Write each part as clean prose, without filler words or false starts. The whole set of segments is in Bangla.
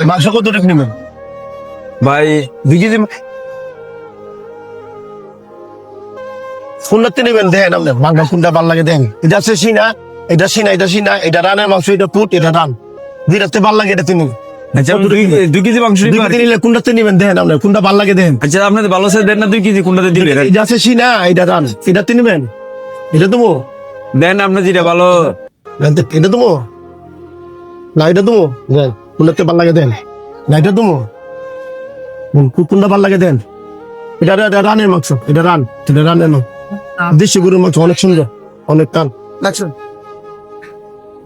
মাংস কতটুকু নেবেন ভাই 2 কেজি কোনটা নেবেন দেখেন আপনি মাংস কোনটা ভালো লাগে দেখেন এটা আছে সিনা এটা সিনা এটা সিনা এটা রানের মাংস এটা পুট এটা রান দুইটাতে ভালো লাগে এটা তিনি আচ্ছা 2 কেজি মাংস নিবো আর কি। নিলে কোনটাতে নেবেন দেখেন আপনি কোনটা ভালো লাগে দেখেন আচ্ছা আপনাদের ভালো সে দেন না 2 কেজি কোনটাতে দিবেন এটা আছে সিনা এটা রান এটাতে নেবেন এটা দেবো দেন আপনি যেটা ভালো এটা দেবো না এটা দেবো দেন কোনটাতে ভালো লাগে দেন না এটা দেবো কোনটা ভালো লাগে দেন এটা রানের মাংস এটা রানের মাংস দেশি গরুর মাংস অনেক সুন্দর অনেক টান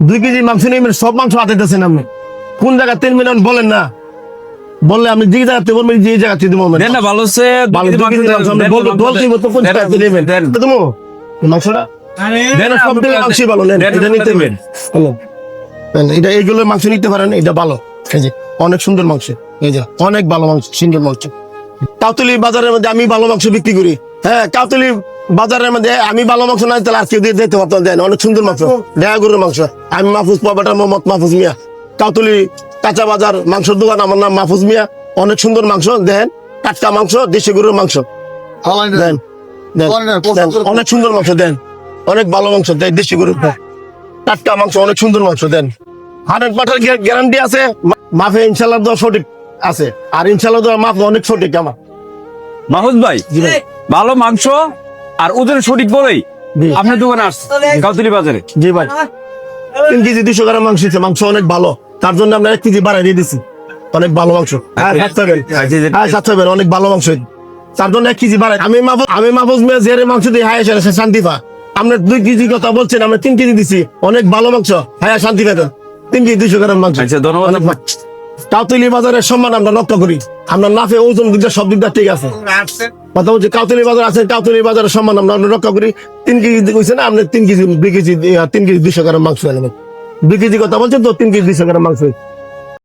2 কেজি মাংস নেবেন সব মাংস হাতে দিচ্ছেন আপনি কোন জায়গা 3 মিনিট বলেন না বললে আপনি যে জায়গাতে বলবেন যে জায়গাতে দেবো দেন না ভালো সে 2 কেজি মাংস দেন, আপনি দেন, বলবো দেন, বলতেই মতো কোন জায়গাতে নেবেন দেন। দেবো মাংসটা দেন সব থেকে মাংস ভালো নেন দেন, এটা নিতে দেন। পারেন নেন, এটা এইগুলো মাংস নিতে পারেন এটা ভালো এই যে অনেক সুন্দর মাংস এই যে অনেক ভালো মাংস সুন্দর মাংস কাউতলি বাজারের মধ্যে আমি ভালো মাংস বিক্রি করি হ্যাঁ কাউতলি বাজারের মধ্যে আমি ভালো মাংস না তাহলে আর কেউ দিয়ে দিতে পারতাম দেন অনেক সুন্দর মাংস দেখা গরুর মাংস আমি মাহফুজ পাবাটা মোহাম্মদ মাহফুজ মিয়া কাউতলি কাঁচা বাজার মাংসের দোকান আমার নাম মাহফুজ মিয়া অনেক সুন্দর মাংস দেন টাটকা মাংস দেশি গরুর মাংস দেন দেন দেন, অনেক সুন্দর মাংস দেন অনেক ভালো মাংস দেন দেশি গরুর টাটকা মাংস অনেক সুন্দর মাংস দেন 100% গ্যারান্টি আছে মাফে ইনশাল্লাহ দেওয়া সঠিক আছে আর ইনশাল্লাহ দেওয়া মাফ অনেক সঠিক আমার মাহমুদ ভাই জি ভাই। ভালো মাংস আর ওজন সঠিক বলেই জি। আপনার দোকানে আসছে কাউতলি বাজারে জি ভাই 3 কেজি 200 গ্রাম মাংস দিচ্ছে মাংস অনেক ভালো তার জন্য আমরা 1 কেজি বাড়াই দিয়ে দিচ্ছি অনেক ভালো মাংস হ্যাঁ সাতবেন অনেক ভালো মাংস তার জন্য 1 কেজি বাড়াই আমি মাহফুজ মিয়া জেরে মাংস দিয়ে হায় সে শান্তি পা আমরা 2 কেজি কথা বলছেন আমরা 3 কেজি দিছি অনেক ভালো মাংস হায় শান্তি পেতেন 3 কেজি 200 গ্রাম মাংস আচ্ছা ধন্যবাদ অনেক ভালো। কাউতলি বাজারের সম্মান আমরা রক্ষা করি আমরা নাফে ওজন দিকটা সব দিকটা ঠিক আছে কথা বলছি কাউতলি বাজার আছে কাউতলি বাজারের সম্মান আমরা রক্ষা করি 3 কেজি কইছে না আপনি 3 কেজি 2 কেজি 3 কেজি 200 গ্রাম মাংস আনবেন 2 কেজি কথা বলছেন তো 3 কেজি 200 গ্রাম মাংস